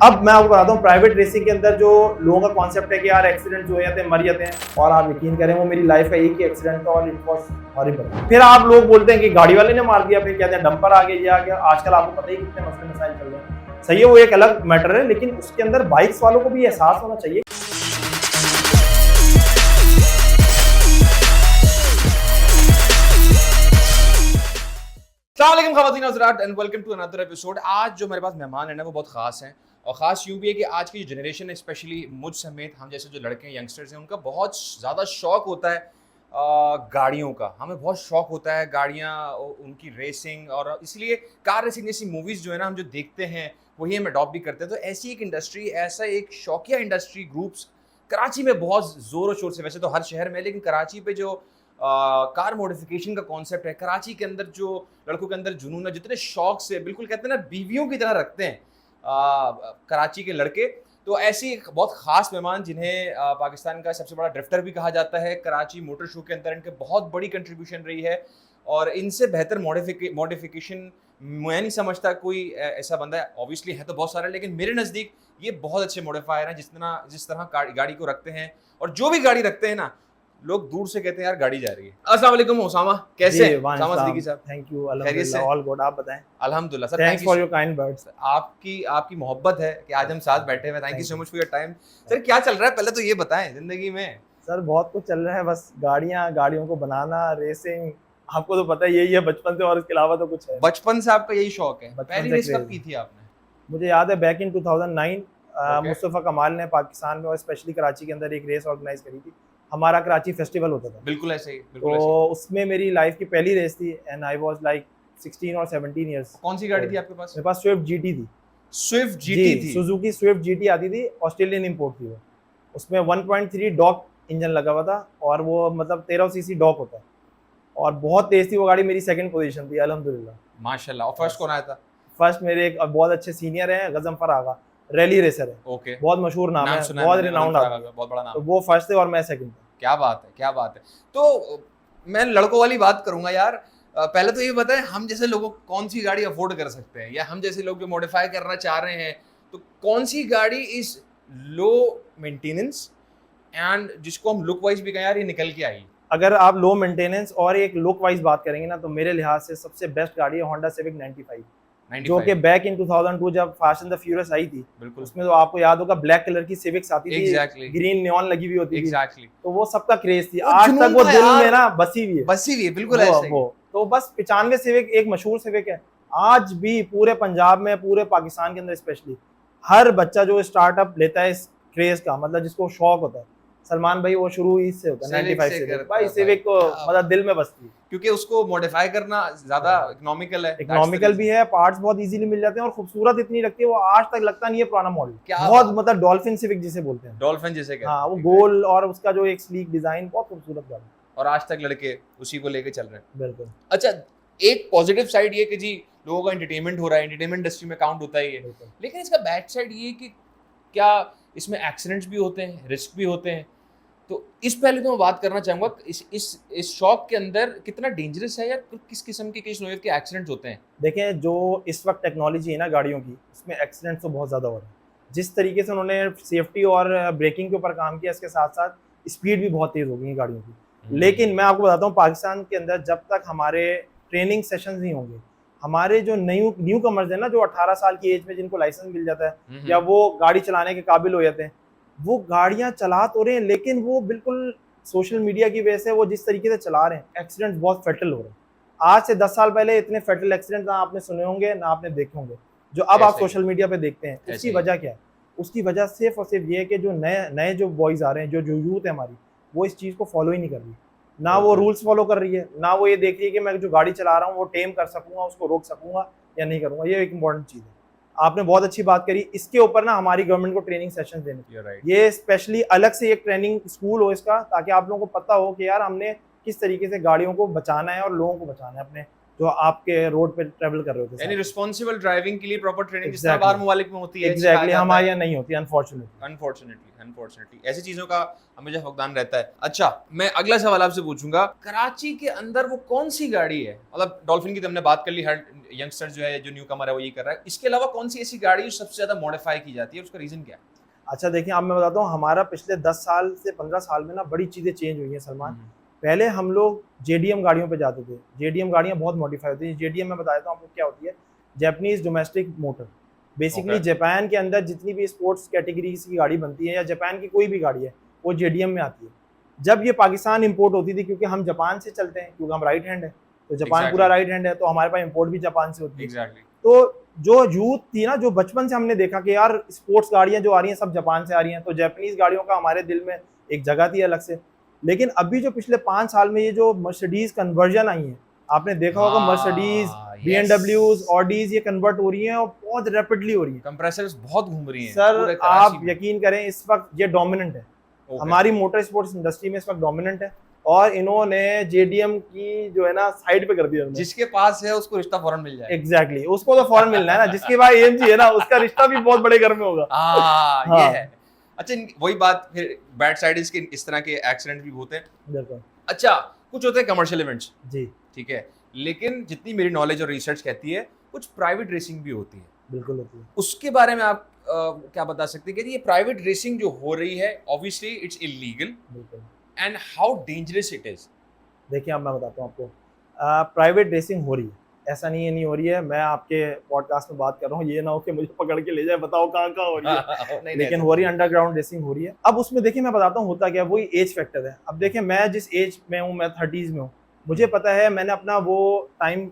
अब मैं आपको बताता हूँ प्राइवेट रेसिंग के अंदर जो लोगों का कॉन्सेप्ट है कि यार एक्सीडेंट हो जाते हैं, मर जाते हैं, और आप यकीन करें वो मेरी लाइफ का एक ही एक्सीडेंट था और इट वाज हॉरिबल। फिर आप लोग बोलते हैं कि गाड़ी वाले ने मार दिया, फिर कहते हैं डंपर आ गया, ये आ गया। आजकल आपको पता ही कितने मसले मसाइल चल रहे हैं। सही है, वो एक अलग मैटर है, लेकिन उसके अंदर बाइक्स वालों को भी एहसास होना चाहिए। अस्सलाम ख़वातीन हज़रात and welcome to another episode. आज जो मेरे पास मेहमान है ना वो बहुत ख़ास हैं, और ख़ास यूँ भी है कि आज की जो जनरेशन है, स्पेशली मुझ समेत हम जैसे जो लड़के हैं, यंगस्टर्स हैं, उनका बहुत ज़्यादा शौक होता है गाड़ियों का। हमें बहुत शौक होता है गाड़ियाँ, उनकी रेसिंग, और इसलिए कार रेसिंग जैसी मूवीज़ जो है ना हम जो देखते हैं वही हम अडॉप्ट भी करते हैं। तो ऐसी एक इंडस्ट्री, ऐसा एक शौकिया इंडस्ट्री ग्रुप्स कराची में बहुत ज़ोर शोर से, वैसे तो हर शहर में, लेकिन कराची पे जो कार मॉडिफिकेशन का कॉन्सेप्ट है, कराची के अंदर जो लड़कों के अंदर जुनून है, जितने शौक से, बिल्कुल कहते हैं ना बीवियों की तरह रखते हैं कराची के लड़के। तो ऐसी एक बहुत ख़ास मेहमान जिन्हें पाकिस्तान का सबसे बड़ा ड्रिफ्टर भी कहा जाता है, कराची मोटर शो के अंदर इनके बहुत बड़ी कंट्रीब्यूशन रही है, और इनसे बेहतर मॉडिफिकेशन मैं नहीं समझता कोई ऐसा बंदा है। ऑब्वियसली है तो बहुत सारे, लेकिन मेरे नज़दीक ये बहुत अच्छे मॉडिफायर हैं जिस तरह गाड़ी को रखते हैं, और जो भी गाड़ी रखते हैं ना, लोग दूर से कहते हैं यार गाड़ी जा रही है। अस्सलाम वालेकुम उसामा, कैसे हैं? उसामा सिद्दीकी साहब, थैंक यू, खैरियत से? अल्हम्दुलिल्लाह, ऑल गुड। आप बताएं। अल्हम्दुलिल्लाह sir, thanks for your kind words. आपकी मोहब्बत है कि आज हम साथ बैठे हुए। Thank you so much for your time. Sir क्या चल रहा है, पहले तो ये बताएं जिंदगी में। सर बहुत कुछ चल रहा है, बस गाड़ियों को बनाना, रेसिंग, आपको तो पता ही यही है बचपन से, और इसके अलावा तो कुछ है। बचपन से आपका यही शौक है? बचपन पहली से रेस कब क्रेज की थी आपने? मुझे याद है बैक इन 2009 Okay. मुस्तफ़ा कमाल ने पाकिस्तान में और स्पेशली कराची के अंदर एक रेस ऑर्गेनाइज करी थी। हमारा कराची फेस्टिवल होता था, बिल्कुल ऐसे ही, बिल्कुल तो ऐसे ही। उसमें मेरी लाइफ की पहली रेस थी एंड आई वाज लाइक 16 और 17 इयर्स। कौन सी गाड़ी थी आपके पास? मेरे पास स्विफ्ट जीटी थी। स्विफ्ट जीटी थी? सुजुकी स्विफ्ट जीटी आती थी, ऑस्ट्रेलियन इंपोर्ट थी वो। उसमें 1.3 डॉक इंजन लगा हुआ था, और वो मतलब 13 सीसी डॉक होता है, और बहुत तेज थी वो गाड़ी। मेरी सेकंड पोजीशन थी अल्हम्दुलिल्लाह। माशाल्लाह। और फर्स्ट कौन आया था? फर्स्ट मेरे एक बहुत अच्छे सीनियर हैं, गजनफर आगा, रैली रेसर है, ओके, बहुत मशहूर नाम है, सुना है बहुत मैंने, रिनाउंड आदमी। बहुत बड़ा नाम तो है। वो फर्स्ट थे और मैं सेकंड था। क्या बात है, क्या बात है। तो मैं लड़कों वाली बात करूंगा यार। पहले तो ये बताएं, हम जैसे लोगों को कौन सी गाड़ी अफोर्ड कर सकते हैं, या हम जैसे लोग जो मॉडिफाई करना चाह रहे हैं, तो कौन सी गाड़ी इज लो मेंटेनेंस एंड जिसको हम लुक वाइज भी कहें यार ये निकल के आई? अगर आप लो मेंटेनेंस और एक लुक वाइज बात करेंगे ना, तो मेरे लिहाज से सबसे बेस्ट गाड़ी है होंडा सिविक 95, जो कि बैक इन 2002 जब फास्ट एंड द फ्यूरियस आई थी, बिल्कुल, उसमें तो आपको याद होगा ब्लैक कलर की सिविक्स आती थी, एग्जैक्टली, ग्रीन नियॉन लगी हुई होती थी, एग्जैक्टली, तो वो सबका क्रेज थी। वो आज तक जुनून वो था दिल यार, में ना बसी हुई है, बसी हुई है, बिल्कुल वो ऐसे ही। वो तो बस 95 सिविक एक मशहूर सिविक है। आज भी पूरे पंजाब में, पूरे पाकिस्तान के अंदर स्पेशली, हर बच्चा जो स्टार्टअप लेता है इस क्रेज का, मतलब जिसको शौक होता है, सलमान भाई वो शुरू इससे होता है, 95 से सिविक करता भाई, है सिविक को भाई। मतलब दिल में बसती है, क्योंकि उसको मॉडिफाई करना ज्यादा इकोनॉमिकल है, इकोनॉमिकल भी है, पार्ट्स बहुत इजीली मिल जाते हैं, और खूबसूरत इतनी लगती है वो, आज तक लगता नहीं है पुराना मॉडल। क्या बहुत मतलब डॉल्फिन सिविक जिसे बोलते हैं, डॉल्फिन जैसे कहते हाँ, हैं, वो ठीक गोल और उसका जो एक स्लीक डिजाइन, बहुत खूबसूरत गाड़ी। और आज तक लड़के उसी को लेके चल रहे हैं। बिल्कुल। अच्छा, एक पॉजिटिव साइड ये कि जी लोगों का एंटरटेनमेंट हो रहा है, एंटरटेनमेंट इंडस्ट्री में काउंट होता ही है, बिल्कुल। लेकिन इसका बैड साइड ये कि क्या इसमें एक्सीडेंट्स भी होते हैं, रिस्क भी होते हैं। तो इस पहले तो मैं बात करना चाहूँगा, इस शौक के अंदर कितना डेंजरस है, या किस किस्म के, किस नोए के एक्सीडेंट्स होते हैं? देखें, जो इस वक्त टेक्नोलॉजी है ना गाड़ियों की, उसमें एक्सीडेंट तो बहुत ज़्यादा हो रहे हैं। जिस तरीके से उन्होंने सेफ्टी और ब्रेकिंग के ऊपर काम किया, इसके साथ साथ स्पीड भी बहुत तेज़ हो गई है गाड़ियों की। लेकिन मैं आपको बताता हूँ, पाकिस्तान के अंदर जब तक हमारे ट्रेनिंग सेशंस नहीं होंगे, हमारे जो न्यू कमर्स हैं ना, जो 18 साल की एज में जिनको लाइसेंस मिल जाता है या वो गाड़ी चलाने के काबिल हो जाते हैं, वो गाड़ियाँ चला तो रहे हैं, लेकिन वो बिल्कुल सोशल मीडिया की वजह से वो जिस तरीके से चला रहे हैं, एक्सीडेंट बहुत फेटल हो रहे हैं। आज से 10 साल पहले इतने फेटल एक्सीडेंट ना आपने सुने होंगे, ना आपने देखे होंगे, जो अब आप सोशल मीडिया पे देखते हैं। उसकी वजह क्या है? उसकी वजह सिर्फ और सिर्फ ये है कि जो नए जो बॉयज़ आ रहे हैं, जो यूथ है हमारी, वो इस चीज़ को फॉलो ही नहीं कर रही। ना वो रूल्स फॉलो कर रही है, ना वो ये देख रही है कि मैं जो गाड़ी चला रहा हूँ वो टेम कर सकूंगा, उसको रोक सकूंगा या नहीं करूंगा। ये एक इंपॉर्टेंट चीज़ है। आपने बहुत अच्छी बात करी, इसके ऊपर ना हमारी गवर्नमेंट को ट्रेनिंग सेशन देने चाहिए। ये स्पेशली अलग से एक ट्रेनिंग स्कूल हो इसका, ताकि आप लोगों को पता हो कि यार हमने किस तरीके से गाड़ियों को बचाना है और लोगों को बचाना है, अपने जो आपके रोड पे ट्रेवल कर रहे होते यानी हैं। रिस्पांसिबल ड्राइविंग के लिए प्रॉपर ट्रेनिंग जिस तरह Exactly. बाहर ममालिक में होती है एग्जैक्टली हमारे यहाँ नहीं होती अनफॉर्चुनेटली। अनफॉर्चुनेटली ऐसी चीजों का हमेशा फुकदान रहता है। अच्छा, मैं अगला सवाल आपसे पूछूंगा, कराची के अंदर वो कौन सी गाड़ी है, मतलब डॉल्फिन की तो हमने बात कर ली, हर यंगस्टर जो है, जो न्यू कमर है वो ये कर रहा है, इसके अलावा कौन सी ऐसी गाड़ी जो सबसे ज्यादा मॉडिफाई की जाती है, उसका रीजन क्या है? अच्छा देखिए, अब मैं बताता हूँ, हमारा पिछले 10 साल से 15 साल में ना बड़ी चीज़ें चेंज हुई हैं सलमान। पहले हम लोग जेडीएम गाड़ियों पे जाते थे। जेडीएम गाड़ियाँ बहुत मॉडिफाई होती हैं। जेडीएम मैं बताता हूँ आपको क्या होती है। Japanese domestic motor. Basically Okay. Japan के अंदर जितनी भी स्पोर्ट्स कैटेगरीज की गाड़ी बनती है या जापान की कोई भी गाड़ी है, वो जेडीएम में आती है। जब ये पाकिस्तान इंपोर्ट होती थी, क्योंकि हम जापान से चलते हैं, क्योंकि हम राइट हैंड है, तो जापान Exactly. पूरा राइट हैंड है, तो हमारे पास इंपोर्ट भी जापान से होती है। एग्जैक्टली। तो जो यूथ थी ना, जो बचपन से हमने देखा कि यार स्पोर्ट्स गाड़ियां जो आ रही हैं सब जापान से आ रही हैं, तो जापानीज गाड़ियों का हमारे दिल में एक जगह थी अलग से। लेकिन अभी जो पिछले 5 साल में ये जो मर्सिडीज कन्वर्जन आई है, आपने देखा होगा मर्सिडीज, बीएमडब्ल्यूज, ऑडीज ये कन्वर्ट हो रही हैं और बहुत रैपिडली हो रही है। कंप्रेसर्स बहुत घूम रही हैं सर पूरे कराची आप में। यकीन करें, इस वक्त ये डोमिनेंट है। Okay. हमारी मोटर स्पोर्ट्स इंडस्ट्री में इस वक्त डोमिनेंट है, और इन्होंने जेडीएम की जो है ना साइड पे कर दिया उन्होंने। जिसके पास है उसको रिश्ता फौरन मिल जाए। एग्जैक्टली उसको तो फौरन मिलना है ना, जिसके पास एएमजी है ना उसका रिश्ता भी बहुत बड़े घर में होगा। ये हाँ। है। अच्छा, वही बात फिर बैड साइड इसके, इस तरह के एक्सीडेंट भी होते हैं। बिल्कुल अच्छा, कुछ होते हैं कमर्शियल इवेंट्स, जी, ठीक है, लेकिन जितनी मेरी नॉलेज और रिसर्च कहती है कुछ प्राइवेट रेसिंग भी होती है, बिल्कुल होती है। उसके बारे में आप क्या बता सकते हैं कि ये प्राइवेट रेसिंग जो हो रही है, ऑब्वियसली इट्स इलीगल, बिल्कुल and how dangerous it is? देखिए, अब मैं बताता हूँ आपको, प्राइवेट रेसिंग हो रही है, ऐसा नहीं है नहीं हो रही है। मैं आपके पॉडकास्ट में बात कर रहा हूँ, ये ना हो कि मुझे पकड़ के ले जाए, बताओ कहाँ कहाँ हो रही है। नहीं, लेकिन हो रही है, अंडरग्राउंड रेसिंग हो रही है। अब उसमें देखिए मैं बताता हूँ होता क्या है, वही एज फैक्टर है। अब देखिए मैं जिस एज में हूँ, मैं 30s में हूँ, मुझे पता है मैंने अपना वो टाइम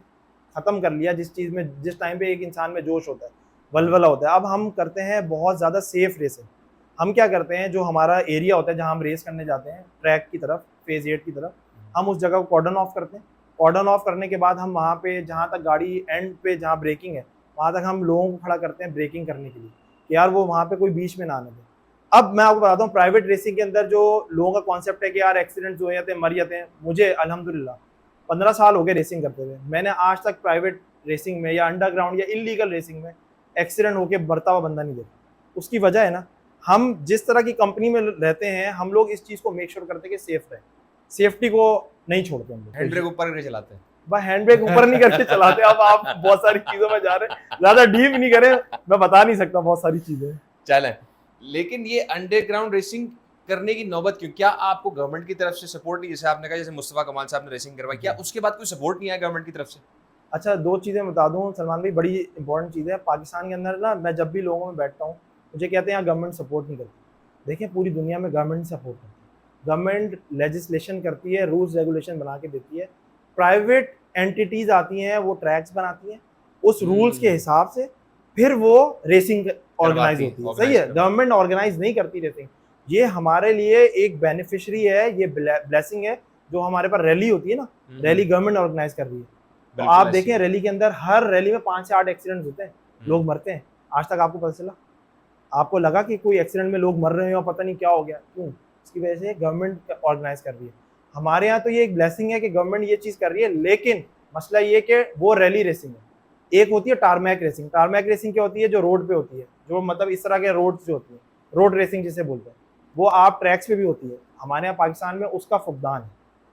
खत्म कर लिया जिस चीज़ में, जिस टाइम पे एक इंसान में जोश होता है, वलवला होता है। अब हम करते हैं बहुत ज़्यादा सेफ रेसिंग। हम क्या करते हैं, जो हमारा एरिया होता है जहाँ हम रेस करने जाते हैं, ट्रैक की तरफ, फेज 8 की तरफ, हम उस जगह को कॉर्डन ऑफ करते हैं। कॉर्डन ऑफ करने के बाद हम वहाँ पे जहाँ तक गाड़ी एंड पे जहाँ ब्रेकिंग है, वहाँ तक हम लोगों को खड़ा करते हैं ब्रेकिंग करने के लिए, कि यार वो वहाँ पे कोई बीच में ना आने दे। अब मैं आपको बताता हूँ, प्राइवेट रेसिंग के अंदर जो लोगों का कॉन्सेप्ट है कि यार एक्सीडेंट हो जाते हैं, मर जाते हैं। मुझे अल्हम्दुलिल्लाह 15 साल हो गए रेसिंग करते हुए, मैंने आज तक प्राइवेट रेसिंग में या अंडरग्राउंड या इलीगल रेसिंग में एक्सीडेंट होकर मरता हुआ बंदा नहीं देखा। उसकी वजह है ना, हम जिस तरह की कंपनी में रहते हैं, हम लोग इस चीज़ को मेक श्योर करते हैं कि सेफ रहे, सेफ्टी को नहीं छोड़ते हम लोग। हैंड ब्रेक ऊपर करके चलाते हैं। भाई हैंड ब्रेक ऊपर नहीं करके चलाते। अब आप बहुत सारी चीजों में जा रहे हैं, ज्यादा डीप नहीं करें, मैं बता नहीं सकता बहुत सारी चीजें। चलें, लेकिन ये अंडरग्राउंड रेसिंग करने की नौबत क्यों? क्या आपको गवर्नमेंट की तरफ से सपोर्ट नहीं, जैसे आपने कहा, जैसे मुस्तफा कमाल साहब ने रेसिंग करवाई, क्या उसके बाद कोई सपोर्ट नहीं आया गवर्नमेंट की तरफ से? अच्छा, 2 चीज़ें बता दूं सलमान भाई, बड़ी इंपॉर्टेंट चीज़ है। पाकिस्तान के अंदर ना, मैं जब भी लोगों में बैठता हूँ, मुझे कहते हैं यहाँ गवर्नमेंट सपोर्ट नहीं करती। देखिए पूरी दुनिया में गवर्नमेंट सपोर्ट करती है, गवर्नमेंट लेजिस्लेशन करती है, रूल्स रेगुलेशन बना के देती है। प्राइवेट एंटिटीज आती हैं, वो ट्रैक्स बनाती हैं, उस रूल्स के हिसाब से फिर वो रेसिंग ऑर्गेनाइज होती है। सही है, गवर्नमेंट ऑर्गेनाइज नहीं करती रेसिंग। ये हमारे लिए एक बेनिफिशियरी है, ये ब्लेसिंग है। जो हमारे पास रैली होती है ना, रैली गवर्नमेंट ऑर्गेनाइज कर रही है। तो आप देखें रैली के अंदर, हर रैली में 5 से 8 एक्सीडेंट्स होते हैं, लोग मरते हैं। आज तक आपको पता चला? आपको लगा कि कोई एक्सीडेंट में लोग मर रहे हैं और पता नहीं क्या हो गया? क्यों? इसकी वजह से गवर्नमेंट ऑर्गेनाइज कर रही है। हमारे यहाँ तो ये एक ब्लेसिंग है कि गवर्नमेंट ये चीज़ कर रही है, लेकिन मसला ये कि वो रैली रेसिंग है। एक होती है टारमैक रेसिंग। टारमैक रेसिंग क्या होती है? जो रोड पे होती है, जो मतलब इस तरह के रोड जो होती है, रोड रेसिंग जिसे बोलते हैं, वो आप ट्रैक्स पे भी होती है। हमारे यहाँ पाकिस्तान में उसका फुकदान है।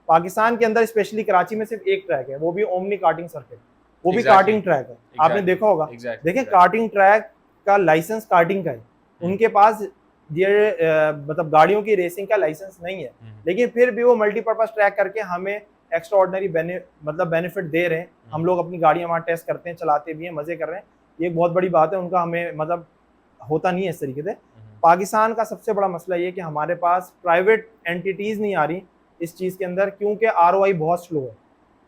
पाकिस्तान के अंदर स्पेशली कराची में सिर्फ एक ट्रैक है, वो भी ओमनी कार्टिंग सर्किट, वो भी कार्टिंग ट्रैक है। आपने देखा होगा। देखें, कार्टिंग ट्रैक का लाइसेंस कार्टिंग का है, उनके पास ये मतलब गाड़ियों की रेसिंग का लाइसेंस नहीं है, लेकिन फिर भी वो मल्टीपर्पज ट्रैक करके हमें एक्स्ट्रा ऑर्डिनरी मतलब बेनिफिट दे रहे हैं। हम लोग अपनी गाड़ियां वहाँ टेस्ट करते हैं, चलाते भी हैं, मजे कर रहे हैं। ये एक बहुत बड़ी बात है, उनका हमें मतलब होता नहीं है इस तरीके से। पाकिस्तान का सबसे बड़ा मसला ये कि हमारे पास प्राइवेट एंटिटीज नहीं आ रही इस चीज़ के अंदर, क्योंकि ROI बहुत स्लो है।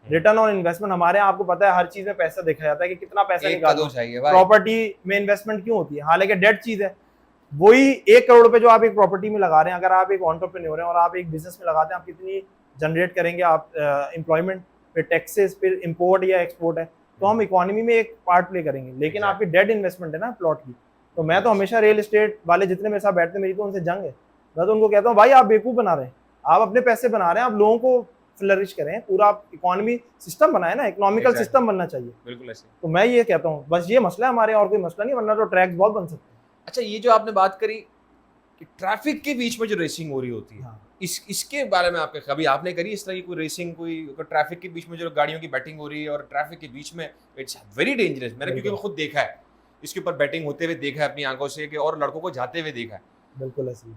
रिटर्न ऑन इन्वेस्टमेंट, हमारे यहाँ आपको पता है हर चीज़ में पैसा देखा जाता है कि कितना पैसा निकालो। प्रॉपर्टी में इन्वेस्टमेंट क्यों होती है? हालांकि डेड चीज़ है। वही 1 करोड़ रुपए जो आप एक प्रॉपर्टी में लगा रहे हैं, अगर आप एक एंटरप्रेन्योर हैं और आप एक बिजनेस में लगाते हैं, आप कितनी जनरेट करेंगे? आप एम्प्लॉयमेंट, फिर टैक्सेस, फिर इंपोर्ट या एक्सपोर्ट है, तो हम इकोनॉमी में एक पार्ट प्ले करेंगे। लेकिन आपकी डेड इन्वेस्टमेंट है ना प्लॉट की। तो मैं तो हमेशा रियल एस्टेट वाले जितने मेरे साथ बैठते हैं, मेरी तो उनसे जंग है। मैं तो उनको कहता हूँ, भाई आप बेवकूफ़ बना रहे हैं, आप अपने पैसे बना रहे हैं, आप लोगों को फ्लरिश करें, पूरा इकोनॉमी सिस्टम बनाए ना, इकोनॉमिकल Exactly. सिस्टम बनना चाहिए। बिल्कुल ऐसे। तो मैं ये कहता हूँ, बस ये मसला है हमारे, और कोई मसला नहीं, वरना तो ट्रैक्स बहुत बन सकते अच्छा, ये जो आपने बात करी कि ट्रैफिक के बीच में जो रेसिंग हो रही होती हैं। है, हाँ, इसके बारे में आपके कभी आपने करी इस तरह की कोई रेसिंग, कोई ट्रैफिक के बीच में जो गाड़ियों की बैटिंग हो रही है और ट्रैफिक के बीच में, इट्स वेरी डेंजरस। मैंने क्योंकि बिल्कुल। मैं खुद देखा है, इसके ऊपर बैटिंग होते हुए देखा है अपनी आंखों से, कि और लड़कों को जाते हुए देखा है। बिल्कुल ऐसे ही।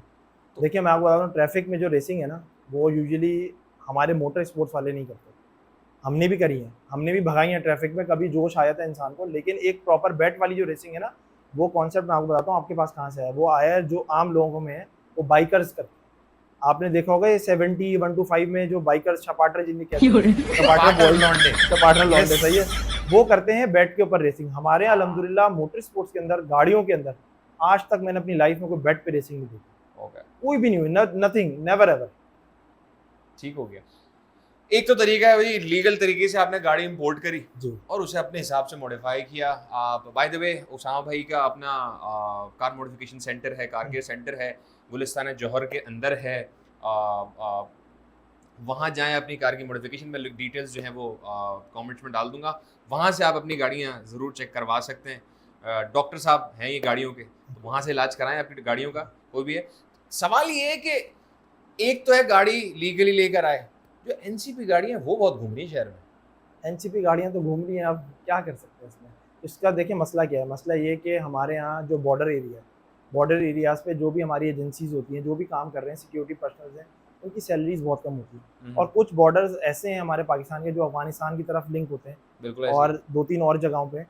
देखिए मैं आपको बता रहा हूँ, ट्रैफिक में जो रेसिंग है ना, वो यूजुअली हमारे मोटर स्पोर्ट्स वाले नहीं करते। हमने भी करी है, हमने भी भगाई है ट्रैफिक में, कभी जोश आया था इंसान को, लेकिन एक प्रॉपर बैट वाली जो रेसिंग है ना, वो कॉन्सेप्ट मैं आपको बताता हूँ, आपके पास कहाँ से आया। वो आया है जो आम लोगों में है, वो बाइकर्स करते हैं। आपने देखा होगा ये 70 125 में जो बाइकर्स चपाटर जिन्हें कहते हैं, चपाटर लौंडे। चपाटर लौंडे, Yes. सही है, वो करते हैं बैट के ऊपर रेसिंग। हमारे यहाँ अल्हम्दुलिल्लाह मोटर स्पोर्ट्स के अंदर, गाड़ियों के अंदर, आज तक मैंने अपनी लाइफ में कोई बैट पे रेसिंग नहीं देखी, ओके, कोई भी नहीं हुई, नथिंग, नेवर एवर। ठीक हो गया। एक तो तरीका है भाई, लीगल तरीके से आपने गाड़ी इंपोर्ट करी जी और उसे अपने हिसाब से मॉडिफाई किया। आप बाय द वे उसामा भाई का अपना कार मॉडिफिकेशन सेंटर है, कार केयर सेंटर है, गुलिस्तान जौहर के अंदर है। वहाँ जाएं, अपनी कार की मॉडिफिकेशन में डिटेल्स जो हैं वो कमेंट्स में डाल दूंगा, वहाँ से आप अपनी गाड़ियाँ ज़रूर चेक करवा सकते हैं। डॉक्टर साहब हैं ये गाड़ियों के, तो वहाँ से इलाज कराएं अपनी गाड़ियों का, कोई भी है। सवाल ये है कि एक तो है गाड़ी लीगली लेकर आए, जो एनसीपी गाड़ियाँ वो बहुत घूम रही है शहर में। एनसीपी गाड़ियाँ तो घूम रही हैं, अब क्या कर सकते हैं इसमें। इसका देखिए मसला क्या है, मसला ये कि हमारे यहाँ जो बॉर्डर एरिया है, बॉर्डर एरियाज़ पे जो भी हमारी एजेंसीज होती हैं, जो भी काम कर रहे हैं, सिक्योरिटी पर्सनल्स हैं, उनकी सैलरीज बहुत कम होती है। और कुछ बॉर्डर्स ऐसे हैं हमारे पाकिस्तान के जो अफगानिस्तान की तरफ लिंक होते हैं, बिल्कुल ऐसे। और 2-3 और जगहों पे।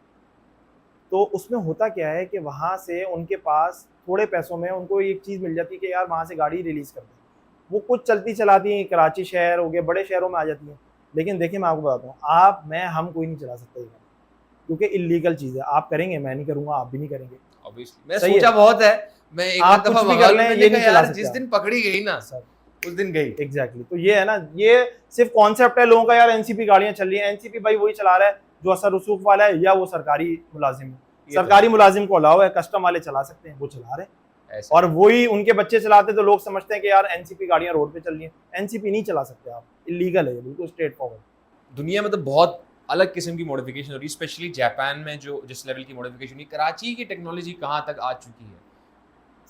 तो उसमें होता क्या है कि वहाँ से उनके पास थोड़े पैसों में उनको एक चीज़ मिल जाती है कि यार वहाँ से गाड़ी रिलीज़ कर दें। वो कुछ चलती चलाती हैं, कराची शहर हो गए, बड़े शहरों में आ जाती हैं। लेकिन देखिए मैं आपको बताता हूँ, आप, मैं, हम कोई नहीं चला सकता ये गाड़ी, क्योंकि इलीगल चीज़ है। आप करेंगे, मैं नहीं करूँगा, आप भी नहीं करेंगे। ऑब्वियसली मैं सही है। सोचा बहुत है, मैं एक आप दफा कुछ भी बगाल कर लें, में ये देखा नहीं चला यार, सकते जिस आप। दिन पकड़ी गई ना सर उस दिन गई। एग्जैक्टली, तो ये है ना, ये सिर्फ कॉन्सेप्ट है लोगों का, यार एनसीपी गाड़ियां चल रही हैं, एनसीपी भाई वही चला रहा है जो असर रसूख वाला है या वो सरकारी मुलाजिम है। ये तो सरकारी मुलाजिम को अलाउ है, कस्टम वाले चला सकते हैं, वो चला रहे हैं। ऐसा और वही उनके बच्चे चलाते तो लोग समझते हैं कि यार एनसीपी गाड़ियां रोड पे चल रही हैं। एनसीपी नहीं चला सकते आप, इलीगल है ये, बिल्कुल स्ट्रेट फॉरवर्ड। दुनिया में तो बहुत अलग किस्म की मॉडिफिकेशन हो रही है, स्पेशली जापान में जो जिस लेवल की मॉडिफिकेशन हुई, कराची की टेक्नोलॉजी कहाँ तक आ चुकी है।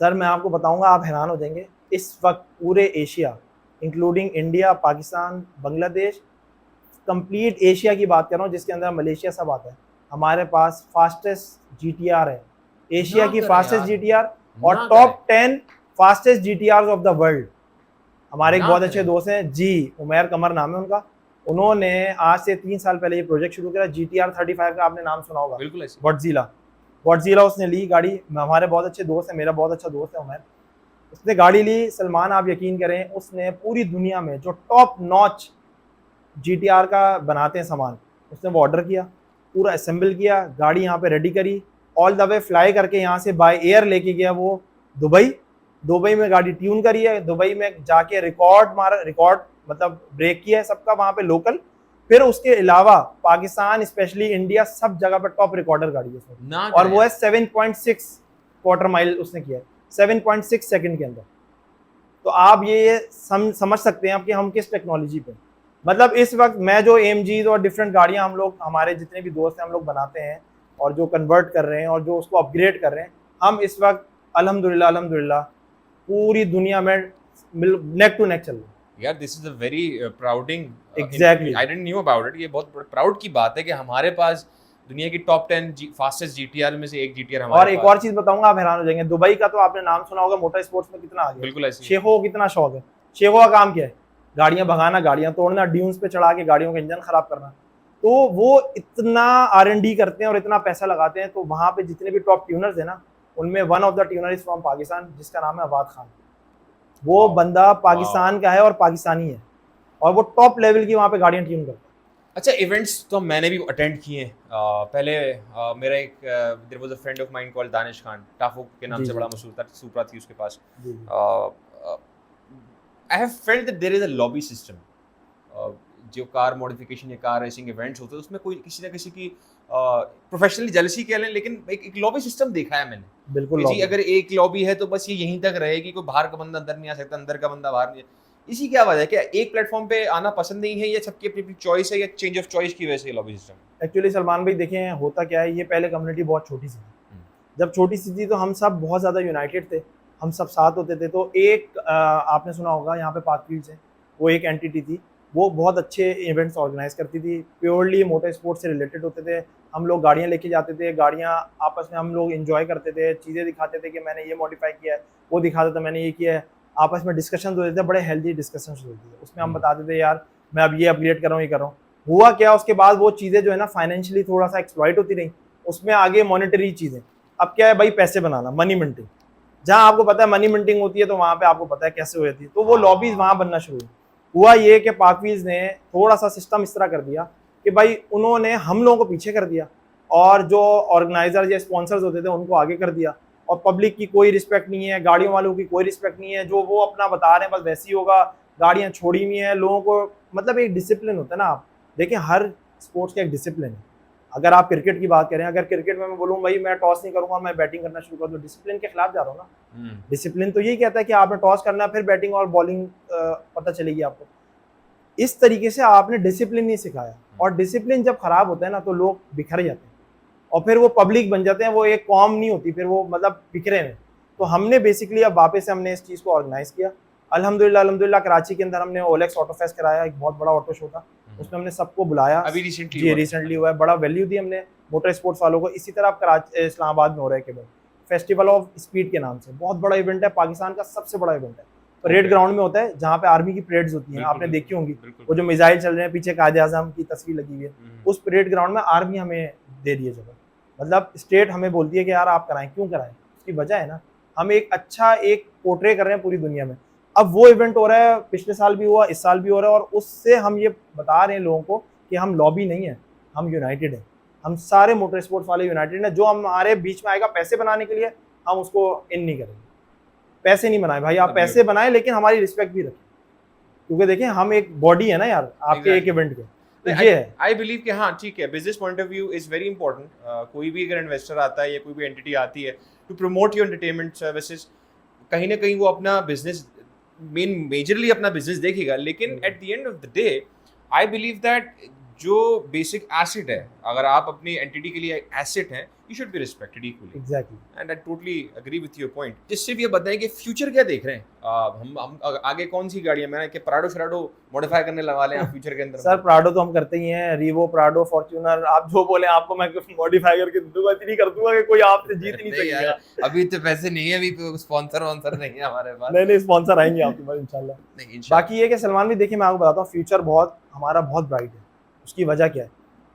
सर मैं आपको बताऊंगा, आप हैरान हो जाएंगे। इस वक्त पूरे Asia, including India, Pakistan, Bangladesh, complete Asia की बात कर रहा हूँ, जिसके अंदर मलेशिया सब आता है, हमारे पास फास्टेस्ट जीटीआर है, एशिया ना की करें फास्टेस्ट यार, जीटीआर, और ना top 10 fastest GTR of the world. हमारे एक ना बहुत अच्छे करें। दोस्त हैं जी, उमैर कमर नाम है उनका, उन्होंने आज से 3 साल पहले ये प्रोजेक्ट शुरू किया। जीटीआर 35 का आपने नाम सुना होगा, बिल्कुल ऐसे। गॉडजिला उसने ली गाड़ी। हमारे बहुत अच्छे दोस्त हैं, मेरा बहुत अच्छा दोस्त है उमैर, उसने गाड़ी ली। सलमान आप यकीन करें, उसने पूरी दुनिया में जो टॉप नॉच जीटीआर का बनाते हैं सामान, उसने वो ऑर्डर किया, पूरा असेंबल किया, गाड़ी यहाँ पे रेडी करी, ऑल द वे फ्लाई करके यहाँ से बाय एयर लेके गया वो दुबई में गाड़ी ट्यून करी है, दुबई में जाके रिकॉर्ड मारा, रिकॉर्ड मतलब ब्रेक किया है सबका वहाँ पे लोकल। फिर उसके अलावा पाकिस्तान, स्पेशली इंडिया, सब जगह पर टॉप रिकॉर्डर गाड़ी है उसमें, ना और करें वो है 7.6 क्वार्टर माइल उसने किया है, 7.6 सेकंड के अंदर। तो आप ये समझ सकते हैं आप कि हम किस टेक्नोलॉजी पे, मतलब इस वक्त मैं जो AMGs और डिफरेंट गाड़ियां हम लोग, हमारे जितने भी दोस्त हैं, हम लोग बनाते हैं और जो कन्वर्ट कर रहे हैं और जो उसको अपग्रेड कर रहे हैं, हम इस वक्त अल्हम्दुलिल्लाह पूरी दुनिया में नेक टू नेक चल रहे हैं। यार, this is a very prouding, Exactly. I didn't knew about it. ये बहुत प्राउड की बात है कि हमारे पास दुनिया की टॉप 10 फास्टेस्ट जीटीआर में से एक जीटीआर हमारे और एक पास। और चीज बताऊंगा, आप हैरान हो जाएंगे, दुबई का तो आपने नाम सुना होगा, मोटर स्पोर्ट्स में कितना आगे। बिल्कुल ऐसे। शेखों को कितना शौक है, शेखों का काम क्या है, गाड़ियां भगाना, गाड़ियां तोड़ना, ड्यून्स पे चढ़ा के गाड़ियों का इंजन खराब करना। तो वो इतना R&D करते हैं और इतना पैसा लगाते हैं। तो वहां पे जितने भी टॉप ट्यूनर्स है ना, उनमें one of the tuner is from Pakistan, जिसका नाम है अवाद खान। वो Wow. बंदा पाकिस्तान का है और पाकिस्तानी है, और वो टॉप लेवल की वहाँ पे गाड़ियां ट्यून करता है। अच्छा, इवेंट्स तो मैंने भी अटेंड किए हैं। पहले मेरा एक there was a friend of mine called Danish Khan, टाफो के नाम जी, से जी। बड़ा मशहूर था, सुपरा थी उसके पास। जी, I have felt that there is a lobby system. जो कार मॉडिफिकेशन या कार रेसिंग इवेंट्स होते हैं, उसमें कोई किसी ना किसी की प्रोफेशनली जेलसी कह लें, लेकिन एक लॉबी सिस्टम देखा है मैंने बिल्कुल कि जी lobby। अगर एक लॉबी है तो बस ये यहीं तक रहेगी, कोई बाहर का बंदा अंदर नहीं आ सकता, अंदर का बंदा बाहर नहीं। इसी क्या वजह है? क्या एक प्लेटफॉर्म पे आना पसंद नहीं है या सबकी अपनी अपनी चॉइस है या चेंज ऑफ चॉइस की वजह से लॉबी सिस्टम? एक्चुअली सलमान भाई देखें, होता क्या है, ये पहले कम्युनिटी बहुत छोटी सी थी। जब छोटी सी थी तो हम सब बहुत ज़्यादा यूनाइटेड थे, हम सब साथ होते थे। तो एक आपने सुना होगा यहाँ पे पार्क फील्ड्स है, वो एक एंटिटी थी, वो बहुत अच्छे इवेंट्स ऑर्गेनाइज करती थी, प्योरली मोटर स्पोर्ट्स से रिलेटेड होते थे। हम लोग गाड़ियाँ लेके जाते थे, गाड़ियाँ आपस में हम लोग इंजॉय करते थे, चीज़ें दिखाते थे कि मैंने ये मॉडिफाई किया है, वो दिखाता था मैंने ये किया है। आपस में डिस्कशन होते थे, बड़े हेल्दी डिस्कशन होते थे, उसमें हम बताते थे यार मैं अब ये अपग्रेड कर रहा हूँ, ये कर रहा हूँ। हुआ क्या, उसके बाद वो चीज़ें जो है ना फाइनेंशियली थोड़ा सा एक्सप्लॉइट होती रही, उसमें आगे मॉनेटरी चीज़ें। अब क्या है भाई, पैसे बनाना, मनी मिंटिंग। जहाँ आपको पता है मनी मिंटिंग होती है तो वहाँ पे आपको पता है कैसे हुई थी, तो वो लॉबीज वहाँ बनना शुरू हुई। हुआ ये कि पाकवीज ने थोड़ा सा सिस्टम इस तरह कर दिया कि भाई उन्होंने हम लोगों को पीछे कर दिया और जो ऑर्गेनाइजर या स्पॉन्सर्स होते थे उनको आगे कर दिया, और पब्लिक की कोई रिस्पेक्ट नहीं है, गाड़ियों वालों की कोई रिस्पेक्ट नहीं है, जो वो अपना बता रहे हैं बस वैसे ही होगा। गाड़ियाँ छोड़ी हुई हैं लोगों को, मतलब एक डिसिप्लिन होता है ना। आप देखिए हर स्पोर्ट्स का एक डिसिप्लिन है। अगर आप क्रिकेट की बात करें, अगर क्रिकेट में मैं बोलूँ भाई मैं टॉस नहीं करूंगा, मैं बैटिंग करना शुरू कर दूँ, डिसिप्लिन के खिलाफ जा रहा हूँ ना। डिसिप्लिन तो यही कहता है कि आपने टॉस करना, फिर बैटिंग और बॉलिंग पता चलेगी आपको। इस तरीके से आपने डिसिप्लिन नहीं सिखाया, और डिसिप्लिन जब खराब होता है ना तो लोग बिखर जाते हैं और फिर वो पब्लिक बन जाते हैं, वो एक कॉम नहीं होती, फिर वो मतलब बिखरे में। तो हमने बेसिकली अब वापस से हमने इस चीज़ को ऑर्गेनाइज किया। अल्हम्दुलिल्लाह कराची के अंदर हमने ओलेक्स ऑटो फेस्ट कराया, एक बहुत बड़ा ऑटो शो था, उसमें हमने सबको बुलाया। अभी रिसेंटली जी रिसेंटली हुआ है, बड़ा वैल्यू दी हमने मोटर स्पोर्ट्स वालों को। इसी तरह अब कराची इस्लामाबाद में हो रहा है केवल फेस्टिवल ऑफ स्पीड के नाम से, बहुत बड़ा इवेंट है, पाकिस्तान का सबसे बड़ा इवेंट है। परेड ग्राउंड में होता है, जहाँ पे आर्मी की परेड्स होती हैं, आपने देखी होंगी, वो जो मिसाइल चल रहे हैं पीछे कायदे आज़म की तस्वीर लगी हुई है, उस परेड ग्राउंड में आर्मी हमें दे रही है जगह। मतलब स्टेट हमें बोलती है कि यार आप कराएं, क्यों कराएं, उसकी वजह है ना, हम एक अच्छा एक पोर्ट्रे कर रहे हैं पूरी दुनिया में। अब वो इवेंट हो रहा है, पिछले साल भी हुआ, इस साल भी हो रहा है, और उससे हम ये बता रहे हैं लोगों को कि हम लॉबी नहीं है, हम यूनाइटेड हैं। हम सारे मोटर स्पोर्ट्स वाले यूनाइटेड हैं। जो हमारे बीच में आएगा पैसे बनाने के लिए, हम उसको इन नहीं करेंगे। पैसे नहीं बनाए भाई, आप पैसे बनाए लेकिन हमारी रिस्पेक्ट भी रखें, क्योंकि देखिए हम एक बॉडी है ना यार आपके एक इवेंट के, तो ये है। आई बिलीव कि हाँ ठीक है, business point of view is very important. कोई भी अगर इन्वेस्टर आता है या कोई भी एंटिटी आती है to promote your entertainment services, कहीं ना कहीं वो अपना बिजनेस मेजरली अपना बिजनेस देखेगा, लेकिन at the end of the day I believe that जो बेसिक एसेट है, अगर आप अपनी एंटिटी के लिए एसेट हैं, you should be respected equally. Exactly, and I totally agree with your point. जिससे भी ये बताएं कि फ्यूचर क्या देख रहे हैं, हम आगे कौन सी गाड़ियां, मैंने कि प्राडो शराडो मॉडिफाई करने लगा लें आप फ्यूचर के अंदर? सर प्राडो तो हम करते ही हैं, रीवो, प्राडो, फॉर्च्यूनर, आप जो बोले आपको मैं मॉडिफाई करके दूंगा, इतनी कर दूंगा कि कोई आपसे जीत नहीं सकेगा। अभी तो पैसे नहीं है, अभी तो स्पॉन्सर वॉन्सर नहीं है हमारे पास। नहीं स्पॉन्सर आएंगे आपके पास इंशाल्लाह। नहीं, बाकी ये कि सलमान भी देखिए, मैं आपको बताता हूँ, फ्यूचर बहुत हमारा बहुत ब्राइट है। उसकी वजह क्या है,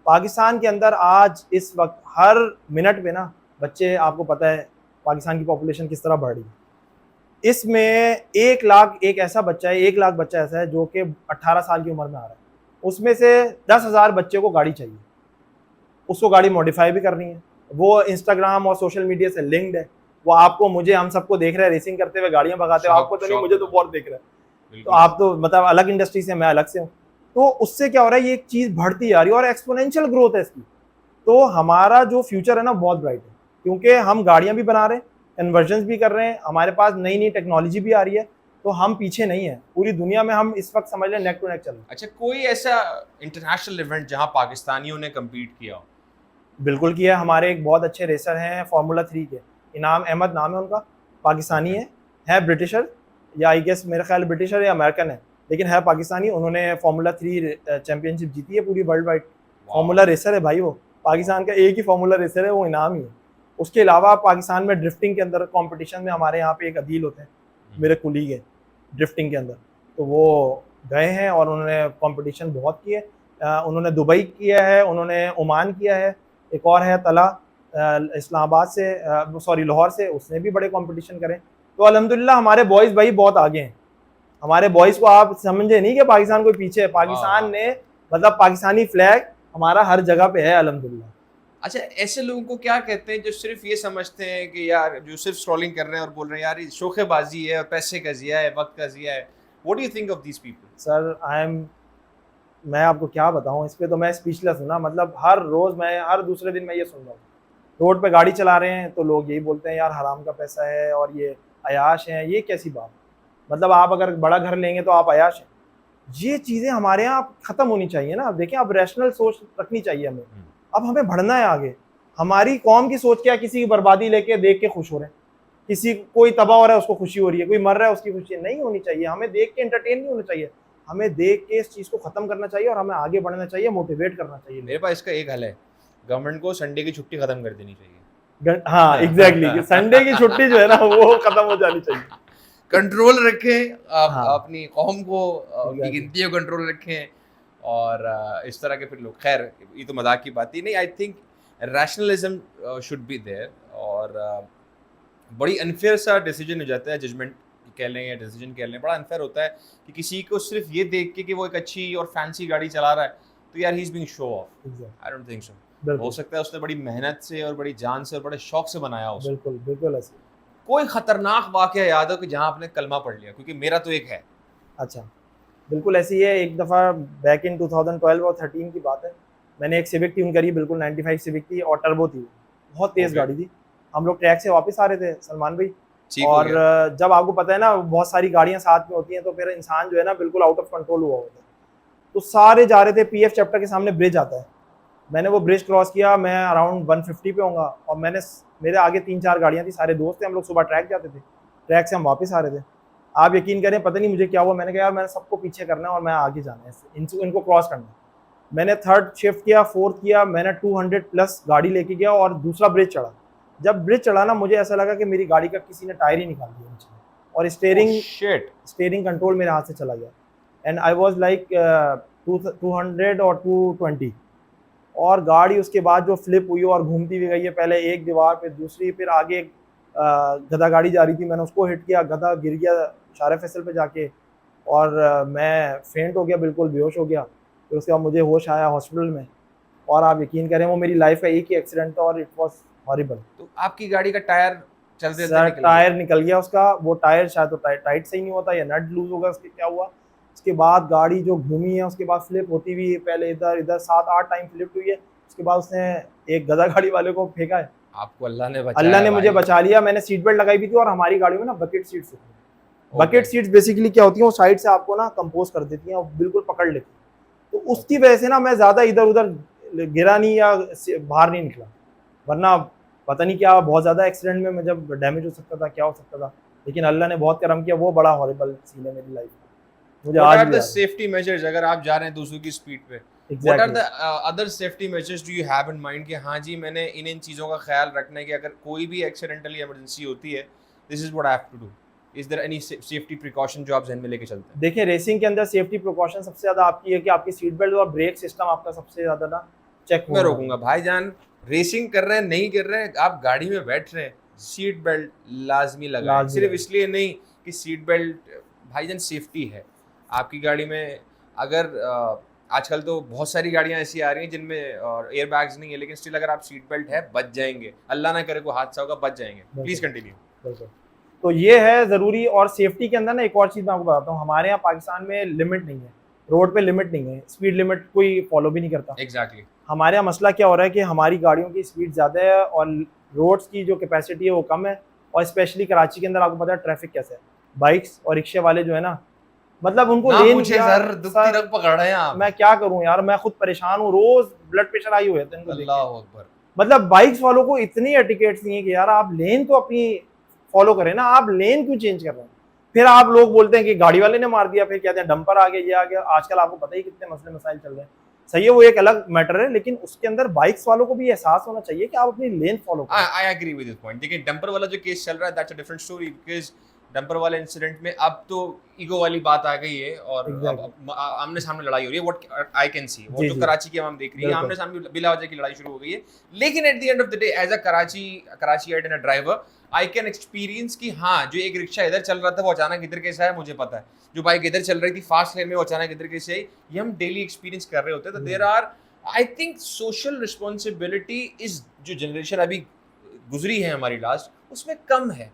पाकिस्तान के अंदर आज इस वक्त हर मिनट पे ना बच्चे, आपको पता है पाकिस्तान की पॉपुलेशन किस तरह बढ़ रही है। इसमें 1 लाख एक ऐसा बच्चा है, 1 लाख बच्चा ऐसा है जो कि 18 साल की उम्र में आ रहा है। उसमें से 10,000 बच्चे को गाड़ी चाहिए, उसको गाड़ी मॉडिफाई भी करनी है। वो इंस्टाग्राम और सोशल मीडिया से लिंक्ड है, वो आपको मुझे हम सबको देख रहे हैं रेसिंग करते हुए, गाड़ियां भगाते हुए। आपको तो नहीं, मुझे तो बहुत देख रहा है। तो आप तो मतलब अलग इंडस्ट्री से, मैं अलग से हूँ। तो उससे क्या हो रहा है, ये एक चीज़ बढ़ती जा रही है और एक्सपोनेंशियल ग्रोथ है इसकी। तो हमारा जो फ्यूचर है ना बहुत ब्राइट है, क्योंकि हम गाड़ियां भी बना रहे हैं, कन्वर्जन्स भी कर रहे हैं, हमारे पास नई नई टेक्नोलॉजी भी आ रही है, तो हम पीछे नहीं है। पूरी दुनिया में हम इस वक्त समझ लें नेक टू नेक चल रहे हैं। अच्छा, कोई ऐसा इंटरनेशनल इवेंट जहां पाकिस्तानियों ने कम्पीट किया हो? बिल्कुल किया। हमारे एक बहुत अच्छे रेसर हैं फार्मूला 3 के, इनाम अहमद नाम है उनका, पाकिस्तानी है ब्रिटिशर, या आई गेस मेरा ख्याल ब्रिटिशर या अमेरिकन है, लेकिन है पाकिस्तानी। उन्होंने फार्मूला 3 चैंपियनशिप जीती है पूरी वर्ल्ड वाइड। फार्मूला रेसर है भाई, वो पाकिस्तान का एक ही फार्मूला रेसर है, वो इनाम ही है। उसके अलावा पाकिस्तान में ड्रिफ्टिंग के अंदर कंपटीशन में हमारे यहाँ पे एक अदील होते हैं, मेरे कुलीग हैं ड्रिफ्टिंग के अंदर, तो वो गए हैं और उन्होंने कंपटीशन बहुत किए। उन्होंने दुबई किया है, उन्होंने ओमान किया है, एक और है तला इस्लामाबाद से, सॉरी लाहौर से, उसने भी बड़े कंपटीशन करें। तो अल्हम्दुलिल्लाह हमारे बॉयज़ भाई बहुत आगे हैं। हमारे बॉयज़ को आप समझे नहीं कि पाकिस्तान कोई पीछे है, पाकिस्तान ने मतलब पाकिस्तानी फ्लैग हमारा हर जगह पे है अल्हम्दुलिल्लाह। अच्छा, ऐसे लोगों को क्या कहते हैं जो सिर्फ ये समझते हैं कि यार, जो सिर्फ स्क्रॉलिंग कर रहे हैं और बोल रहे हैं यार ये शोखेबाजी है और पैसे का ज़िया है, वक्त का ज़िया है? What do you think of these people? Sir मैं आपको क्या बताऊं, इस पे तो मैं स्पीचलेस हूँ ना। मतलब हर रोज़ मैं, हर दूसरे दिन मैं ये सुन रहा हूँ, रोड पे गाड़ी चला रहे हैं तो लोग यही बोलते हैं यार हराम का पैसा है और ये अयाश है, ये कैसी बात। मतलब आप अगर बड़ा घर लेंगे तो आप अयाश हैं। ये चीजें हमारे यहाँ खत्म होनी चाहिए ना। अब देखिए, अब रैशनल सोच रखनी चाहिए हमें। अब हमें बढ़ना है आगे। हमारी कौम की सोच क्या है, किसी की बर्बादी लेके देख के खुश हो रहे हैं, किसी कोई तबाह हो रहा है उसको खुशी हो रही है, कोई मर रहा है उसकी खुशी नहीं होनी चाहिए। हमें देख के एंटरटेन नहीं होना चाहिए, हमें देख के इस चीज को खत्म करना चाहिए और हमें आगे बढ़ना चाहिए, मोटिवेट करना चाहिए। मेरे पास इसका एक हल है, गवर्नमेंट को संडे की छुट्टी खत्म कर देनी चाहिए। हाँ एग्जैक्टली, संडे की छुट्टी जो है ना वो खत्म हो जानी चाहिए। कंट्रोल रखें हाँ अपनी कौम को, उनकी exactly. गिनती को कंट्रोल रखें, और इस तरह के फिर लोग, खैर ये तो मजाक की बात ही नहीं। I think rationalism should be there, और बड़ी अनफेयर सा डिसीजन हो जाता है, जजमेंट कह लें या डिसीजन कह लें, बड़ा अनफेयर होता है कि किसी को सिर्फ ये देख के कि वो एक अच्छी और फैंसी गाड़ी चला रहा है तो यार he is being show off. I don't think so. हो सकता है उसने बड़ी मेहनत से और बड़ी जान से और बड़े शौक से बनाया हो। बिल्कुल बिल्कुल ऐसे। कोई खतरनाक वाकया याद हो कि जहां आपने कलमा पढ़ लिया? क्योंकि मेरा तो एक है। अच्छा, बिल्कुल ऐसी है। एक दफ़ा बैक इन 2012 और 13 की बात है, मैंने एक सिविक ट्यून करी, बिल्कुल 95 सिविक थी और टर्बो थी, बहुत तेज़ Okay. गाड़ी थी। हम लोग ट्रैक से वापस आ रहे थे सलमान भाई, ठीक हो और गया। जब आपको पता है ना बहुत सारी गाड़ियां साथ में होती हैं तो फिर इंसान जो है ना बिल्कुल आउट ऑफ कंट्रोल हुआ होता है। तो सारे जा रहे थे, पीएफ चैप्टर के सामने ब्रिज आता है, मैंने वो ब्रिज क्रॉस किया, मैं अराउंड 150 पे होऊंगा और मेरे आगे 3-4 गाड़ियां थी, सारे दोस्त थे, हम लोग सुबह ट्रैक जाते थे, ट्रैक से हम वापस आ रहे थे। आप यकीन करें पता नहीं मुझे क्या हुआ, मैंने कहा यार मैंने सबको पीछे करना है और मैं आगे जाना है, इनको क्रॉस करना है। मैंने थर्ड शिफ्ट किया, फोर्थ किया, मैंने 200 प्लस गाड़ी लेके गया और दूसरा ब्रिज चढ़ा। जब ब्रिज चढ़ा ना मुझे ऐसा लगा कि मेरी गाड़ी का किसी ने टायर ही निकाल दिया नीचे, और स्टेयरिंग कंट्रोल मेरे हाथ से चला गया, एंड आई वाज लाइक 200 और 220, और गाड़ी उसके बाद जो फ्लिप हुई और घूमती भी गई है, पहले एक दीवार फिर दूसरी, फिर आगे एक गधा गाड़ी जा रही थी, मैंने उसको हिट किया, गधा गिर गया शारा फैसल पे जाके, और मैं फेंट हो गया, बिल्कुल बेहोश हो गया। फिर उसके बाद मुझे होश आया हॉस्पिटल में, और आप यकीन करें वो मेरी लाइफ का एक ही एक्सीडेंट था और इट वाज हॉरिबल। तो आपकी गाड़ी का टायर चलते सर निकल गया? टायर निकल गया उसका, वो टायर शायद तो टाइट सही नहीं होता या नट लूज होगा, उसके क्या हुआ। उसके बाद गाड़ी जो घूमी है उसके बाद फ्लिप होती हुई, पहले इधर इधर 7-8 टाइम फ्लिप हुई है, उसके बाद उसने एक गधा गाड़ी वाले को फेंका है। आपको अल्लाह ने बचाया। अल्लाह ने मुझे भाई। बचा लिया। मैंने सीट बेल्ट लगाई भी थी, और हमारी गाड़ी में ना बकेट सीट्स होती हैं। Okay. बकेट सीट्स बेसिकली क्या होती हैं, वो साइड से आपको ना कंपोज कर देती हैं और बिल्कुल पकड़ लेती हैं। तो उसकी वजह से ना मैं ज़्यादा इधर उधर गिरा नहीं या बाहर नहीं निकला, वरना पता नहीं क्या बहुत ज़्यादा एक्सीडेंट में मैं जब डैमेज हो सकता था, क्या हो सकता था। लेकिन अल्लाह ने बहुत करम किया, वो बड़ा हॉरिबल सीन है मेरी लाइफ में, मुझे What आज are भी the याद है। safety measures अगर आप जा रहे हैं दूसरों की स्पीड पे? What are exactly the other safety measures do you have in mind कि हाँ जी मैंने इन चीज़ों का ख्याल रखना है कि अगर कोई भी एक्सीडेंटली इमरजेंसी होती है, this is what I have to do. Is there any safety precaution जो आप ज़हन में लेके चलते हैं? देखिए, रेसिंग के अंदर सेफ्टी प्रिकॉशन सबसे ज़्यादा आपकी है कि आपकी सीट बेल्ट और ब्रेक सिस्टम आपका सबसे ज़्यादा ना चेक मैं रोकूंगा भाईजान, रेसिंग कर रहे हैं नहीं कर रहे हैं, आप गाड़ी में बैठ रहे हैं, सीट बेल्ट लाजमी लगाएं। सिर्फ इसलिए नहीं कि सीट बेल्ट भाईजान सेफ्टी है आपकी गाड़ी में। अगर आजकल तो बहुत सारी गाड़ियां ऐसी आ रही हैं जिनमें एयर बैग्स नहीं है, लेकिन स्टिल अगर आप सीट बेल्ट है बच जाएंगे, अल्लाह ना करे कोई हादसा होगा, बच जाएंगे। Please continue. बिल्कुल, तो ये है ज़रूरी। और सेफ्टी के अंदर ना एक और चीज़ मैं आपको बताता हूँ, हमारे यहाँ पाकिस्तान में लिमिट नहीं है, रोड पे लिमिट नहीं है, स्पीड लिमिट कोई फॉलो भी नहीं करता। एग्जैक्टली। हमारे यहाँ मसला क्या हो रहा है कि हमारी गाड़ियों की स्पीड ज़्यादा है और रोड्स की जो कैपेसिटी है वो कम है, और स्पेशली कराची के अंदर आपको पता है ट्रैफिक कैसे है, बाइक्स और रिक्शे वाले जो है ना, मतलब उनको ना लेन पूछे सर, दुखती रग पकड़ रहे हैं आप। मैं क्या करूं यार, मैं खुद परेशान हूँ, रोज ब्लड प्रेशर हाई हुए थे इनको देख के। अल्लाह अकबर। मतलब बाइक्स वालों को इतनी एटिकेट्स नहीं है कि यार आप लेन तो अपनी फॉलो करें ना, आप लेन क्यों चेंज कर रहे हैं। फिर आप लोग बोलते हैं कि गाड़ी वाले ने मार दिया, फिर कहते हैं डंपर आ गया, ये आ गया। आजकल आपको पता ही कितने मसले मसाइल चल रहे हैं। सही है, वो एक अलग मैटर है, लेकिन उसके अंदर बाइक्स वालों को भी एहसास होना चाहिए कि आप अपनी लेन फॉलो करें। I agree with this point. देखिए डंपर वाला जो केस चल रहा है, that's a different story, because dumper वाले इंसिडेंट में अब तो ईगो वाली बात आ गई है और अब आमने सामने लड़ाई हो रही है। व्हाट आई कैन सी, वो जो कराची की हम देख रही है, आमने सामने बिला वजह की लड़ाई शुरू हो गई है। लेकिन at the end of the day as a Karachiite and a driver, I can experience कि हाँ जो एक रिक्शा इधर चल रहा था वो अचानक इधर कैसा है मुझे पता है, जो बाइक इधर चल रही थी फास्ट लेन में वो अचानक इधर कैसे आई, ये हम डेली एक्सपीरियंस कर रहे होते हैं। तो there are, I think social responsibility is, जो जनरेशन अभी गुजरी है हमारी लास्ट, उसमें कम है,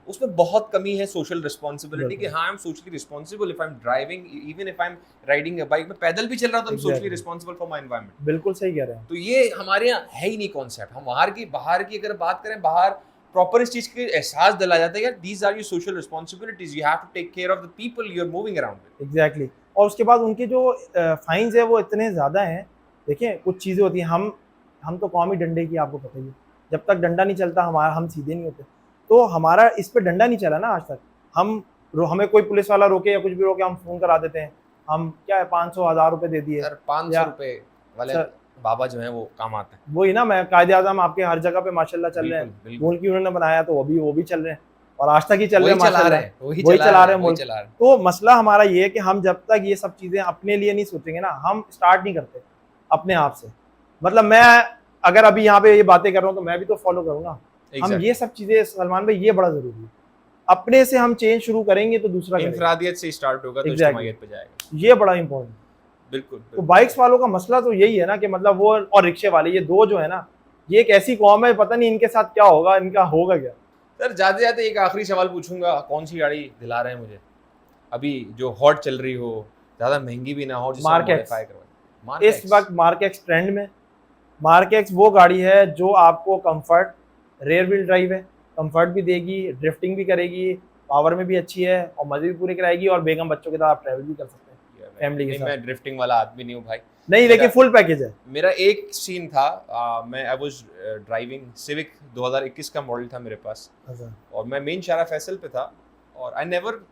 उसमें बहुत कमी है सोशल रिस्पॉन्सिबिलिटी कि हाँ I am socially responsible if I am driving, even if I am riding a bike, मैं पैदल भी चल रहा हूं तो I am socially responsible for my environment. बिल्कुल सही कह रहे हैं। तो ये हमारे यहाँ है ही नहीं कॉन्सेप्ट। हम बाहर की अगर बात करें, बाहर प्रॉपर इस चीज के एहसास दिलाया जाता है यार these are your social responsibilities, you have to take care of the people you are moving around with. Exactly. और उसके बाद उनके जो फाइन्स है वो इतने ज़्यादा हैं। देखिए कुछ चीज़ें होती हैं, हम तो कौमी डंडे की आपको पता ही है, जब तक डंडा नहीं चलता हम सीधे नहीं होते। तो हमारा इस पे डंडा नहीं चला ना आज तक। हमें कोई पुलिस वाला रोके या कुछ भी रोके, हम फ़ोन करा देते हैं, हम क्या है 500,000 रुपये दे दिए। सर 500 रुपए वाले सर, बाबा जो है वो काम आते हैं। वही ना, मैं कायदे आज़म आपके हर जगह पे माशाल्लाह चल रहे हैं। बिल्कुल, बिल्कुल। मुल्क की उन्होंने बनाया तो वो भी चल रहे हैं, और आज तक ही चल रहे हैं वही चला माशाल्लाह। रहे हैं, वही वही चला रहे हैं वही मुल्क। चला रहे हैं। तो मसला हमारा ये है कि हम जब तक ये सब चीज़ें अपने लिए नहीं सोचेंगे ना, हम स्टार्ट नहीं करते अपने आप से। मतलब मैं अगर अभी यहाँ पे ये बातें कर रहा हूँ तो मैं भी तो फॉलो करूँगा। हम Exactly. ये सब चीज़ें सलमान भाई, ये बड़ा ज़रूरी है। अपने से हम चेंज शुरू करेंगे तो दूसरा करेगा। इंफरादियत से स्टार्ट होगा तो Exactly. इज्तिमाइयत पे जाएगा। ये बड़ा इंपॉर्टेंट। बिल्कुल, तो बिल्कुल। बाइक्स वालों का मसला तो यही है ना कि मतलब वो और रिक्शे वाले, ये दो जो है ना, ये एक ऐसी कौम है, पता नहीं इनके साथ क्या होगा, इनका होगा क्या। सर जाते जाते एक आखिरी सवाल पूछूंगा, कौन सी गाड़ी दिला रहे हैं मुझे अभी जो हॉट चल रही हो, ज्यादा महंगी भी ना हो, जिससे Mark X। मॉडिफाई करवाए? Mark इस X। वक्त मार्क एक्स ट्रेंड में। मार्क एक्स वो गाड़ी है जो आपको कंफर्ट, रेयर व्हील ड्राइव है, कंफर्ट भी देगी, ड्रिफ्टिंग भी करेगी, पावर में भी अच्छी है, और मजे भी पूरे कराएगी, और बेगम बच्चों के साथ आप ट्रैवल भी कर सकते हैं फैमिली के नहीं, साथ। मैं ड्रिफ्टिंग वाला आदमी नहीं हूँ भाई। नहीं, लेकिन फुल पैकेज है। मेरा एक सीन था, मैं आई वाज ड्राइविंग सिविक, 2021 का मॉडल था मेरे पास, अच्छा। और मैं मेन शारा फैसल पे था, और I never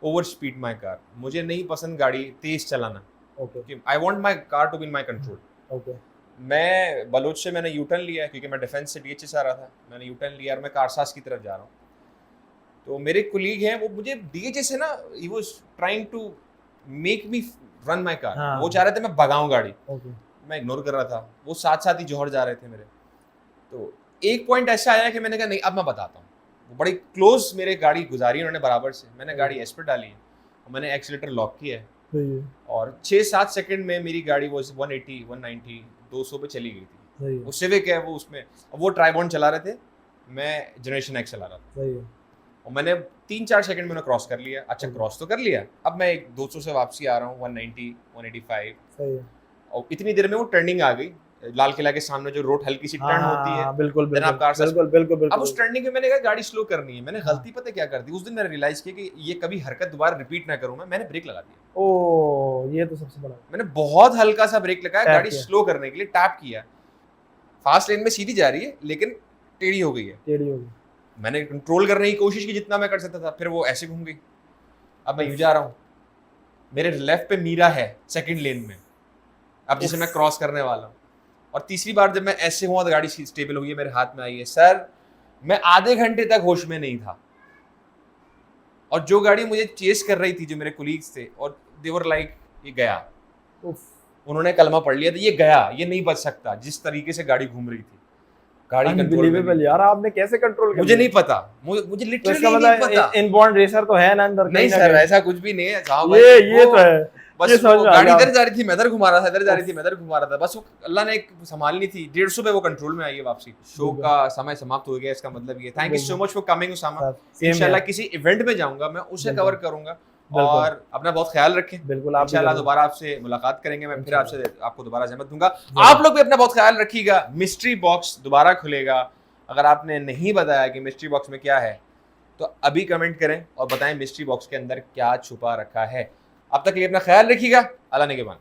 over speed my car. मुझे नहीं पसंद गाड़ी तेज चलाना, okay I want my car to be in my control. Okay. मैं बलोच से मैंने यू टर्न लिया क्योंकि मैं डिफेंस से डीएचएस आ रहा था, मैंने यू टर्न लिया और मैं कारसास की तरफ जा रहा हूँ। तो मेरे कुलीग हैं, वो मुझे डीएचएस से ना, he was trying to make me run my car. हाँ। वो चाह रहे थे मैं भगाऊं गाड़ी, ओके। मैं इग्नोर कर रहा था, वो साथ साथ ही जौहर जा रहे थे मेरे। तो एक पॉइंट ऐसा आया कि मैंने कहा नहीं अब मैं बताता हूँ। वो बड़ी क्लोज मेरे गाड़ी गुजारी उन्होंने बराबर से, मैंने गाड़ी एस पर डाली है और मैंने एक्सीलेटर लॉक किया है, सही है, और 6-7 सेकंड में मेरी गाड़ी वो 180 190 200 पे चली गई थी। सही है, वो सिविक है, वो उसमें वो ट्राइबॉन्ड चला रहे थे, मैं जनरेशन एक्स चला रहा था, सही है। और मैंने 3-4 सेकंड में उन्हें क्रॉस कर लिया। अच्छा क्रॉस तो कर लिया, अब मैं एक 200 से वापसी आ रहा हूँ 190 185, सही है। और इतनी देर में वो टर्निंग आ गई लाल किला के सामने, जो रोड हल्की सी टर्न होती है। हाँ, बिल्कुल Then आप कार से- बिल्कुल बिल्कुल बिल्कुल। अब उस टर्निंग में मैंने कहा गाड़ी स्लो करनी है, मैंने गलती पता क्या कर दी उस दिन, मैंने रियलाइज किया कि ये कभी हरकत दोबारा रिपीट ना करूँ, मैंने ब्रेक लगा दिया। ओ, ये तो सबसे बड़ा। मैंने बहुत हल्का सा ब्रेक लगाया, टैप गाड़ी किया। स्लो करने के लिए टैप किया। फास्ट लेन में सीधी जा रही है लेकिन टेढ़ी हो गई है, टेढ़ी होगी। मैंने कंट्रोल करने की कोशिश की जितना मैं कर सकता था, फिर वो ऐसे घूम गई। अब मैं यूं जा रहा हूँ, मेरे लेफ्ट पे मीरा है सेकंड लेन में, अब जिसे मैं क्रॉस करने वाला हूँ, और तीसरी बार जब मैं ऐसे हुआ तो गाड़ी स्टेबल हुई है, मेरे हाथ में आई है। सर मैं आधे घंटे तक होश में नहीं था, और जो गाड़ी मुझे चेस कर रही थी, जो मेरे कोलीग्स थे, और दे वर लाइक ये गया, उफ, उन्होंने कलमा पढ़ लिया था, ये गया, ये नहीं बच सकता, जिस तरीके से गाड़ी घूम रही थी। गाड़ी कंट्रोल में अनबिलीवेबल नहीं। यार, आपने कैसे कंट्रोल मुझे नहीं पता, मुझे तो इसका लिटरली नहीं पता। मतलब इनबॉर्न रेसर तो है ना अंदर नहीं कहीं ना सर, कहीं। ऐसा कुछ भी नहीं है साहब भाई, ये तो है। बस ये समझ वो में आ गाड़ी गया। इधर जा रही थी, मैं इधर घुमा रहा था, इधर जा रही थी, मैं इधर घुमा रहा था, बस वो अल्लाह ने एक संभालनी थी। 150 पे वो कंट्रोल में आई है वापसी। शो बिल्कुल। का समय समाप्त हो गया, इसका मतलब ये। Thank you so much for coming Usama. Same इंशाल्लाह यार। किसी इवेंट में जाऊंगा मैं, उसे बिल्कुल। कवर करूंगा, बिल्कुल। और अपना बहुत ख्याल रखें। बिल्कुल, आप भी इंशाल्लाह जरूर। दोबारा आपसे मुलाकात करेंगे, मैं फिर इंशाल्लाह। आपसे आपको दोबारा जहमत दूंगा। जरूर। आप लोग भी अपना बहुत ख्याल रखिएगा। मिस्ट्री बॉक्स दोबारा खुलेगा, अगर आपने नहीं बताया कि मिस्ट्री बॉक्स में क्या है तो अभी कमेंट करें और बताएं मिस्ट्री बॉक्स के अंदर क्या छुपा रखा है। अब तक के लिए अपना ख्याल रखिएगा। अल्लाह ने के बाद।